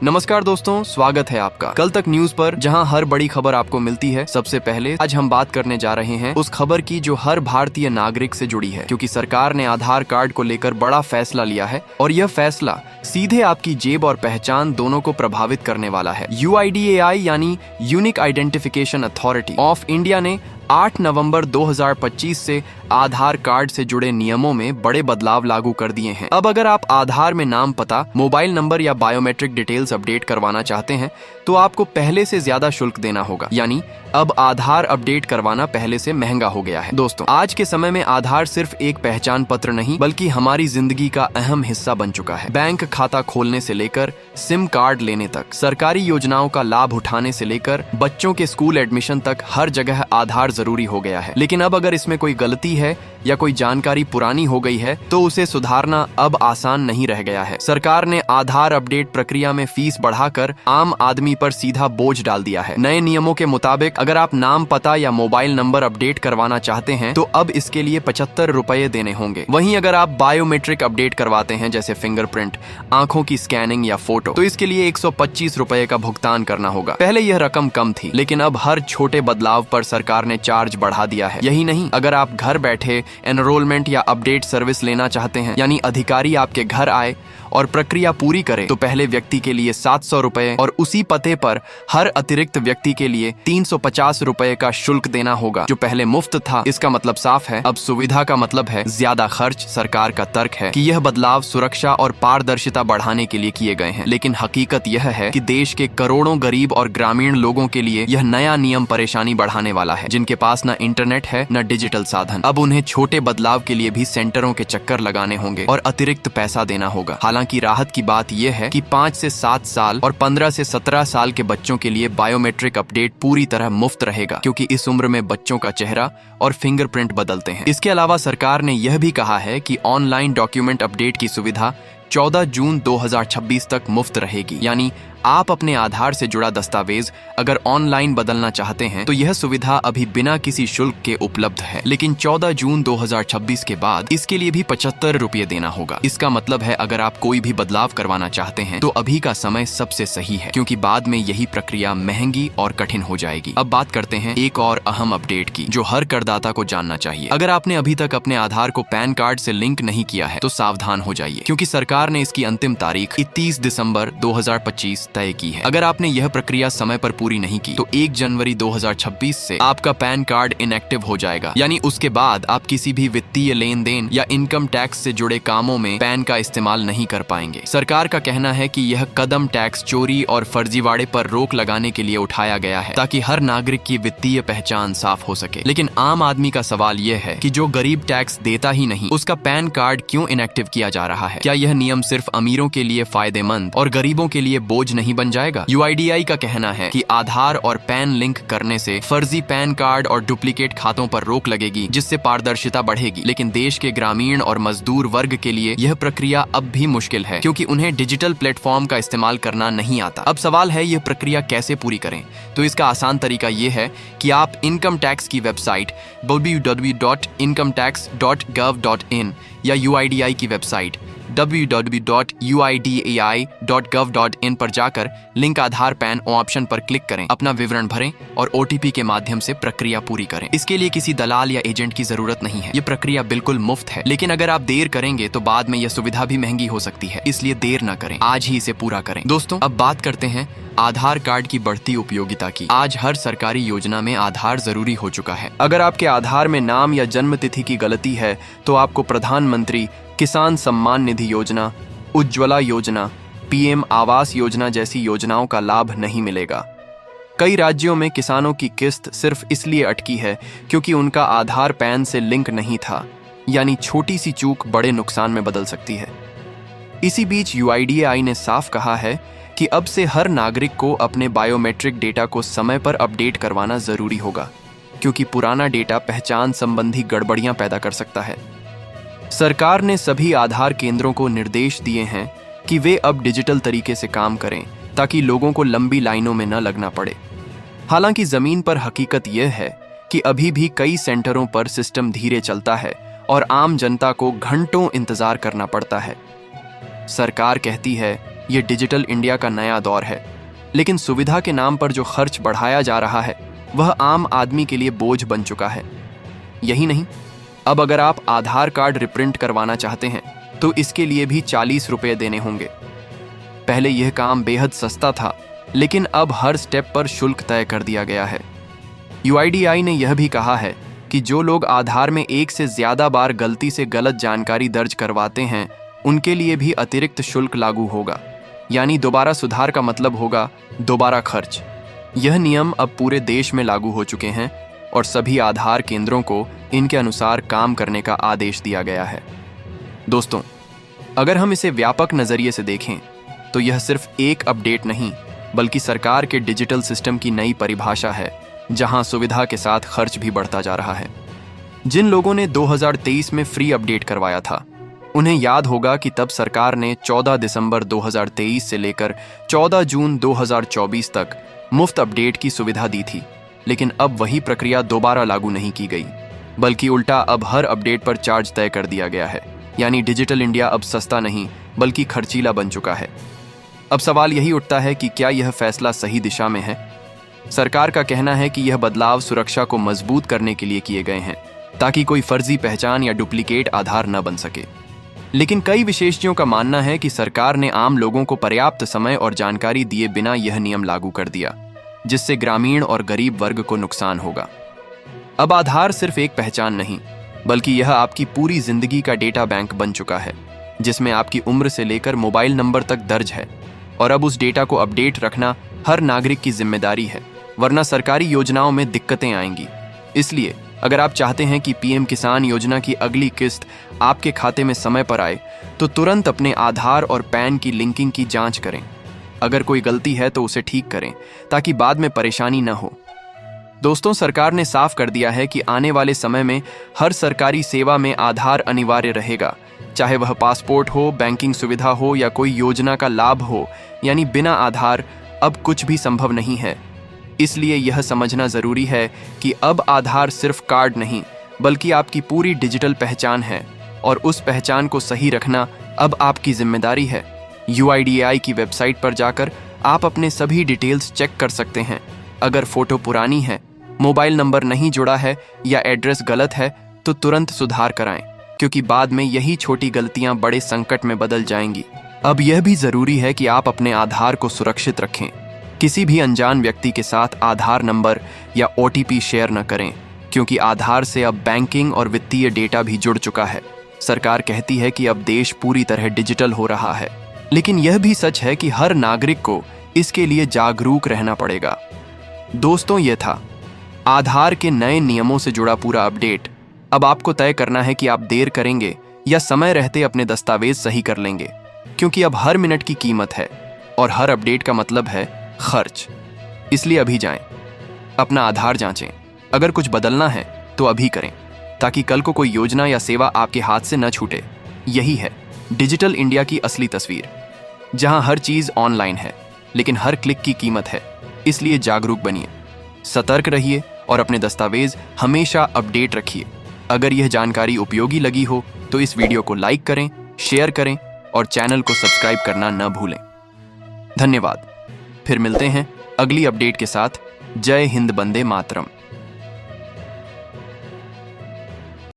नमस्कार दोस्तों, स्वागत है आपका कल तक न्यूज पर, जहां हर बड़ी खबर आपको मिलती है। सबसे पहले आज हम बात करने जा रहे हैं उस खबर की जो हर भारतीय नागरिक से जुड़ी है, क्योंकि सरकार ने आधार कार्ड को लेकर बड़ा फैसला लिया है और यह फैसला सीधे आपकी जेब और पहचान दोनों को प्रभावित करने वाला है। UIDAI यानी unique identification authority of India ने 8 नवंबर 2025 से आधार कार्ड से जुड़े नियमों में बड़े बदलाव लागू कर दिए हैं। अब अगर आप आधार में नाम, पता, मोबाइल नंबर या बायोमेट्रिक डिटेल्स अपडेट करवाना चाहते हैं तो आपको पहले से ज्यादा शुल्क देना होगा। यानी अब आधार अपडेट करवाना पहले से महंगा हो गया है। दोस्तों, आज के समय में आधार सिर्फ एक पहचान पत्र नहीं बल्कि हमारी जिंदगी का अहम हिस्सा बन चुका है। बैंक खाता खोलने से लेकर सिम कार्ड लेने तक, सरकारी योजनाओं का लाभ उठाने से लेकर बच्चों के स्कूल एडमिशन तक हर जगह आधार जरूरी हो गया है। लेकिन अब अगर इसमें कोई गलती है या कोई जानकारी पुरानी हो गई है तो उसे सुधारना अब आसान नहीं रह गया है। सरकार ने आधार अपडेट प्रक्रिया में फीस बढ़ाकर आम आदमी पर सीधा बोझ डाल दिया है। नए नियमों के मुताबिक अगर आप नाम, पता या मोबाइल नंबर अपडेट करवाना चाहते हैं तो अब इसके लिए 75 रुपए देने होंगे। वहीं अगर आप बायोमेट्रिक अपडेट करवाते हैं जैसे फिंगरप्रिंट, आंखों की स्कैनिंग या फोटो, तो इसके लिए 125 रुपए का भुगतान करना होगा। पहले यह रकम कम थी, लेकिन अब हर छोटे बदलाव पर सरकार ने चार्ज बढ़ा दिया है। यही नहीं, अगर आप घर बैठे एनरोलमेंट या अपडेट सर्विस लेना चाहते हैं, यानी अधिकारी आपके घर आए और प्रक्रिया पूरी करे, तो पहले व्यक्ति के लिए 700 रुपए और उसी पते पर हर अतिरिक्त व्यक्ति के लिए 350 रुपए का शुल्क देना होगा, जो पहले मुफ्त था। इसका मतलब साफ है, अब सुविधा का मतलब है ज्यादा खर्च। सरकार का तर्क है कि यह बदलाव सुरक्षा और पारदर्शिता बढ़ाने के लिए किए गए हैं, लेकिन हकीकत यह है कि देश के करोड़ों गरीब और ग्रामीण लोगों के लिए यह नया नियम परेशानी बढ़ाने वाला है, जिनके पास न इंटरनेट है न डिजिटल साधन। अब उन्हें छोटे बदलाव के लिए भी सेंटरों के चक्कर लगाने होंगे और अतिरिक्त पैसा देना होगा। हालांकि राहत की बात यह है कि 5 से 7 साल और 15 से 17 साल के बच्चों के लिए बायोमेट्रिक अपडेट पूरी तरह मुफ्त रहेगा, क्योंकि इस उम्र में बच्चों का चेहरा और फिंगरप्रिंट बदलते हैं। इसके अलावा सरकार ने यह भी कहा है कि ऑनलाइन डॉक्यूमेंट अपडेट की सुविधा 14 जून 2026 तक मुफ्त रहेगी। यानी आप अपने आधार से जुड़ा दस्तावेज अगर ऑनलाइन बदलना चाहते हैं तो यह सुविधा अभी बिना किसी शुल्क के उपलब्ध है, लेकिन 14 जून 2026 के बाद इसके लिए भी 75 रुपये देना होगा। इसका मतलब है अगर आप कोई भी बदलाव करवाना चाहते हैं तो अभी का समय सबसे सही है, क्योंकि बाद में यही प्रक्रिया महंगी और कठिन हो जाएगी। अब बात करते हैं एक और अहम अपडेट की, जो हर करदाता को जानना चाहिए। अगर आपने अभी तक अपने आधार को पैन कार्ड से लिंक नहीं किया है तो सावधान हो जाइए, क्योंकि सरकार ने इसकी अंतिम तारीख 31 दिसंबर 2025 तय की है। अगर आपने यह प्रक्रिया समय पर पूरी नहीं की तो 1 जनवरी 2026 से आपका पैन कार्ड इनएक्टिव हो जाएगा। यानी उसके बाद आप किसी भी वित्तीय लेन देन या इनकम टैक्स से जुड़े कामों में पैन का इस्तेमाल नहीं कर पाएंगे। सरकार का कहना है कि यह कदम टैक्स चोरी और फर्जीवाड़े पर रोक लगाने के लिए उठाया गया है, ताकि हर नागरिक की वित्तीय पहचान साफ हो सके। लेकिन आम आदमी का सवाल यह है कि जो गरीब टैक्स देता ही नहीं, उसका पैन कार्ड क्यों इनएक्टिव किया जा रहा है? क्या यह नियम सिर्फ अमीरों के लिए फायदेमंद और गरीबों के लिए बोझ नहीं बन जाएगा? UIDAI का कहना है कि आधार और पैन लिंक करने से फर्जी पैन कार्ड और डुप्लीकेट खातों पर रोक लगेगी, जिससे पारदर्शिता बढ़ेगी। लेकिन देश के ग्रामीण और मजदूर वर्ग के लिए यह प्रक्रिया अब भी मुश्किल है, क्योंकि उन्हें डिजिटल प्लेटफॉर्म का इस्तेमाल करना नहीं आता। अब सवाल है, यह प्रक्रिया कैसे पूरी करें? तो इसका आसान तरीका यह है कि आप इनकम टैक्स की वेबसाइट www.incometax.gov.in या UIDAI की वेबसाइट www.uidai.gov.in पर जाकर लिंक आधार पैन ऑप्शन पर क्लिक करें, अपना विवरण भरें और OTP के माध्यम से प्रक्रिया पूरी करें। इसके लिए किसी दलाल या एजेंट की जरूरत नहीं है। ये प्रक्रिया बिल्कुल मुफ्त है, लेकिन अगर आप देर करेंगे तो बाद में यह सुविधा भी महंगी हो सकती है। इसलिए देर न करें, आज ही इसे पूरा करें। दोस्तों, अब बात करते हैं आधार कार्ड की बढ़ती उपयोगिता की। आज हर सरकारी योजना में आधार जरूरी हो चुका है। अगर आपके आधार में नाम या जन्म तिथि की गलती है तो आपको प्रधानमंत्री किसान सम्मान निधि योजना, उज्ज्वला योजना, PM आवास योजना जैसी योजनाओं का लाभ नहीं मिलेगा। कई राज्यों में किसानों की किस्त सिर्फ इसलिए अटकी है क्योंकि उनका आधार पैन से लिंक नहीं था। यानी छोटी सी चूक बड़े नुकसान में बदल सकती है। इसी बीच UIDAI ने साफ कहा है कि अब से हर नागरिक को अपने बायोमेट्रिक डेटा को समय पर अपडेट करवाना जरूरी होगा, क्योंकि पुराना डेटा पहचान संबंधी गड़बड़ियां पैदा कर सकता है। सरकार ने सभी आधार केंद्रों को निर्देश दिए हैं कि वे अब डिजिटल तरीके से काम करें, ताकि लोगों को लंबी लाइनों में न लगना पड़े। हालांकि जमीन पर हकीकत यह है कि अभी भी कई सेंटरों पर सिस्टम धीरे चलता है और आम जनता को घंटों इंतजार करना पड़ता है। सरकार कहती है ये डिजिटल इंडिया का नया दौर है, लेकिन सुविधा के नाम पर जो खर्च बढ़ाया जा रहा है वह आम आदमी के लिए बोझ बन चुका है। यही नहीं, अब अगर आप आधार कार्ड रिप्रिंट करवाना चाहते हैं तो इसके लिए भी 40 रुपये देने होंगे। पहले यह काम बेहद सस्ता था, लेकिन अब हर स्टेप पर शुल्क तय कर दिया गया है। UIDAI ने यह भी कहा है कि जो लोग आधार में एक से ज्यादा बार गलती से गलत जानकारी दर्ज करवाते हैं उनके लिए भी अतिरिक्त शुल्क लागू होगा, यानी दोबारा सुधार का मतलब होगा दोबारा खर्च। यह नियम अब पूरे देश में लागू हो चुके हैं और सभी आधार केंद्रों को इनके अनुसार काम करने का आदेश दिया गया है। दोस्तों, अगर हम इसे व्यापक नजरिए से देखें तो यह सिर्फ एक अपडेट नहीं बल्कि सरकार के डिजिटल सिस्टम की नई परिभाषा है, जहां सुविधा के साथ खर्च भी बढ़ता जा रहा है। जिन लोगों ने 2023 में फ्री अपडेट करवाया था उन्हें याद होगा कि तब सरकार ने 14 दिसंबर 2023 से लेकर 14 जून 2024 तक मुफ्त अपडेट की सुविधा दी थी। लेकिन अब वही प्रक्रिया दोबारा लागू नहीं की गई, बल्कि उल्टा अब हर अपडेट पर चार्ज तय कर दिया गया है। यानी डिजिटल इंडिया अब सस्ता नहीं बल्कि खर्चीला बन चुका है। अब सवाल यही उठता है कि क्या यह फैसला सही दिशा में है? सरकार का कहना है कि यह बदलाव सुरक्षा को मजबूत करने के लिए किए गए हैं, ताकि कोई फर्जी पहचान या डुप्लीकेट आधार न बन सके। लेकिन कई विशेषज्ञों का मानना है कि सरकार ने आम लोगों को पर्याप्त समय और जानकारी दिए बिना यह नियम लागू कर दिया, जिससे ग्रामीण और गरीब वर्ग को नुकसान होगा। अब आधार सिर्फ एक पहचान नहीं बल्कि यह आपकी पूरी जिंदगी का डेटा बैंक बन चुका है, जिसमें आपकी उम्र से लेकर मोबाइल नंबर तक दर्ज है। और अब उस डेटा को अपडेट रखना हर नागरिक की जिम्मेदारी है, वरना सरकारी योजनाओं में दिक्कतें आएंगी। इसलिए अगर आप चाहते हैं कि PM किसान योजना की अगली किस्त आपके खाते में समय पर आए तो तुरंत अपने आधार और पैन की लिंकिंग की जांच करें। अगर कोई गलती है तो उसे ठीक करें, ताकि बाद में परेशानी न हो। दोस्तों, सरकार ने साफ कर दिया है कि आने वाले समय में हर सरकारी सेवा में आधार अनिवार्य रहेगा, चाहे वह पासपोर्ट हो, बैंकिंग सुविधा हो या कोई योजना का लाभ हो। यानी बिना आधार अब कुछ भी संभव नहीं है। इसलिए यह समझना जरूरी है कि अब आधार सिर्फ कार्ड नहीं बल्कि आपकी पूरी डिजिटल पहचान है, और उस पहचान को सही रखना अब आपकी जिम्मेदारी है। UIDAI की वेबसाइट पर जाकर आप अपने सभी डिटेल्स चेक कर सकते हैं। अगर फोटो पुरानी है, मोबाइल नंबर नहीं जुड़ा है या एड्रेस गलत है तो तुरंत सुधार कराएं, क्योंकि बाद में यही छोटी गलतियां बड़े संकट में बदल जाएंगी। अब यह भी जरूरी है कि आप अपने आधार को सुरक्षित रखें। किसी भी अनजान व्यक्ति के साथ आधार नंबर या OTP शेयर न करें, क्योंकि आधार से अब बैंकिंग और वित्तीय डेटा भी जुड़ चुका है। सरकार कहती है कि अब देश पूरी तरह डिजिटल हो रहा है, लेकिन यह भी सच है कि हर नागरिक को इसके लिए जागरूक रहना पड़ेगा। दोस्तों, यह था आधार के नए नियमों से जुड़ा पूरा अपडेट। अब आपको तय करना है कि आप देर करेंगे या समय रहते अपने दस्तावेज सही कर लेंगे, क्योंकि अब हर मिनट की कीमत है और हर अपडेट का मतलब है खर्च। इसलिए अभी जाएं, अपना आधार जांचें। अगर कुछ बदलना है तो अभी करें, ताकि कल को कोई योजना या सेवा आपके हाथ से न छूटे। यही है डिजिटल इंडिया की असली तस्वीर, जहां हर चीज ऑनलाइन है लेकिन हर क्लिक की कीमत है। इसलिए जागरूक बनिए, सतर्क रहिए और अपने दस्तावेज हमेशा अपडेट रखिए। अगर यह जानकारी उपयोगी लगी हो तो इस वीडियो को लाइक करें, शेयर करें और चैनल को सब्सक्राइब करना न भूलें। धन्यवाद। फिर मिलते हैं अगली अपडेट के साथ। जय हिंद, वंदे मातरम।